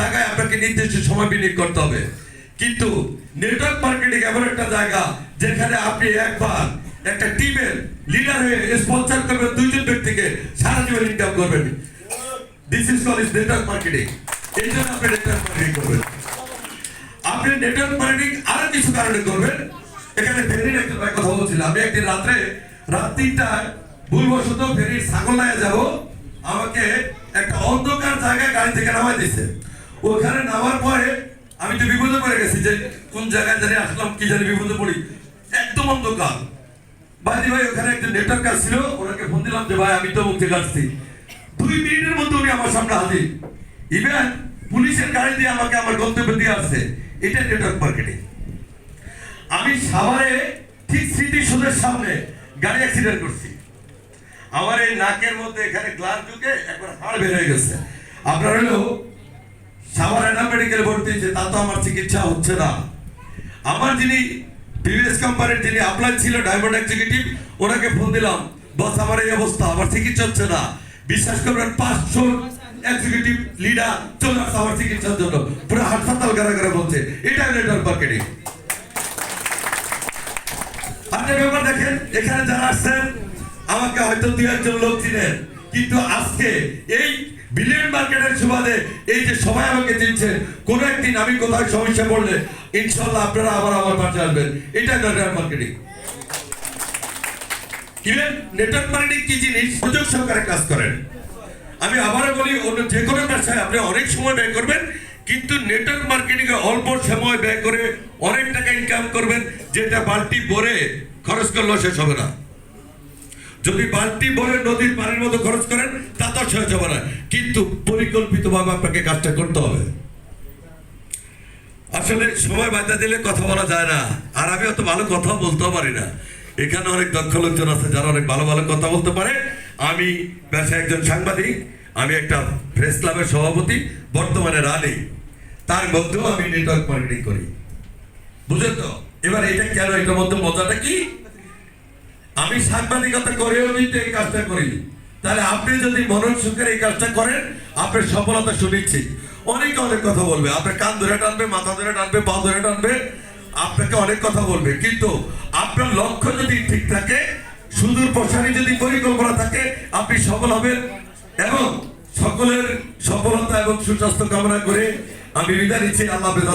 জায়গায় আপনাকে নির্দিষ্ট সময় বিনিয়োগ করতে হবে। কিন্তু নেটওয়ার্ক মার্কেটিং এমন একটা জায়গা যেখানে আপনি একবার একটা টিমের লিডার হয়ে স্পন্সর করবেন দুইজন ব্যক্তিকে, সারা জীবন ইনকাম করবেন। This is called network marketing. এই জন্য আপনি নেটওয়ার্ক মার্কেটিং করবেন। আপনি নেটওয়ার্ক মার্কেটিং আরো কিছু কারণে করবেন। এখানে ফেরির একটা কথা বলছিলাম, আমি একদিন রাত 3টায় ভুলবশত ফেরির ছাগলনাইয়া যাব, আমাকে একটা অন্ধকার জায়গায় গাড়ি থেকে নামাই দিছে। ওখানে নামার পরে আমি তো বিপদে পড়ে গেছি যে কোন জায়গায় জানি আসলাম, কি জানি বিপদে পড়ি, একদম অন্ধকার। বাদি ভাই ওখানে একটা নেটওয়ার্ক ছিল, ওনাকে ফোন দিলাম যে ভাই আমি তো মুখ থেকে আসছি। 2 মিনিটের মধ্যে উনি আমার সামনে হাজির। ইভেন পুলিশের গাড়ি দিয়ে আমাকে আমার গন্তব্যে দিয়ে আসছে। এটা নেটওয়ার্ক মার্কেটিং। আমি সাভারে ঠিক স্মৃতিসৌধের সামনে গাড়ি অ্যাক্সিডেন্ট করছি। আমার এই নাকের মধ্যে এখানে গ্লাস ঢুকে একবার হাড় বের হয়ে গেছে। আপনার হলো সাভার এনাম মেডিকেল ভর্তি হয়েছে, তা তো আমার চিকিৎসা হচ্ছে না। আমার যিনি টিভিএস কোম্পানির যিনি অ্যাপ্লাই ছিল ডায়মন্ড এক্সিকিউটিভ, ওনাকে ফোন দিলাম, বস আমার এই অবস্থা, আমার চিকিৎসা হচ্ছে না। বিশ্বাস করবেন 500 এক্সিকিউটিভ লিডার চলে আসছে আমার চিকিৎসার জন্য, পুরো হাসপাতাল গাড়া বলছে। এটা নেটওয়ার্ক মার্কেটিং। আপনি ব্যাপার দেখেন, এখানে যারা আসছেন আমাকে হয়তো 2-1 লোক চিনেন, কিন্তু আজকে এই বিলিয়ন মার্কেটের সুবাদে এই যে সবাই আমাকে চিনছে, কোন একদিন আমি কোথাও সমস্যা পড়লে ইনশাআল্লাহ আপনারা আবার আমার পাশে আসবেন। এটা network marketing. Even network marketing কি জিনিস, সুযোগ সহকারে কাজ করেন। আমি আবারও বলি, অন্য যে কোনো ব্যবসায় আপনি অনেক সময় ব্যয় করবেন, কিন্তু নেটওয়ার্ক মার্কেটিং এ অল্প সময় ব্যয় করে অনেক টাকা ইনকাম করবেন, যেটা বালতি ভরে খরচ করলেও শেষ হবে না। যদি বালতি ভরে নদীর পানির মতো খরচ করেন তা তো শেষ হবে না, কিন্তু পরিকল্পিতভাবে আপনাকে কাজটা করতে হবে। আসলে সময় বাধা দিলে কথা বলা যায় না, আর আমি অত ভালো কথা বলতেও পারি না। এখানে অনেক দক্ষ লোকজন আছে যারা অনেক ভালো ভালো কথা বলতে পারে। আমি পেশায় একজন সাংবাদিক, আমি একটা প্রেস ক্লাবের সভাপতি, বর্তমানে রানি, তার মধ্যেও আমি নেটওয়ার্ক মার্কেটিং করি। বুঝলেন তো? এবার এটা কেন, এটার মধ্যে মজাটা কি? আমি সাংবাদিকতা করেও যদি এই কাজটা করি, তাহলে আপনি যদি মনন সুখের এই কাজটা করেন, আপনার সফলতা সুনিশ্চিত। অনেকে অনেক কথা বলবে, আপনার কান ধরে টানবে, মাথা ধরে টানবে, পা ধরে টানবে, আপনাকে অনেক কথা বলবে, কিন্তু আপনার লক্ষ্য যদি ঠিক থাকে, সুদূর প্রসারী যদি পরিকল্পনা থাকে, আপনি সফল হবেন। এবং সকলের সফলতা এবং সুস্বাস্থ্য কামনা করে আমি বিদায় নিচ্ছি। আল্লাহ হাফেজ।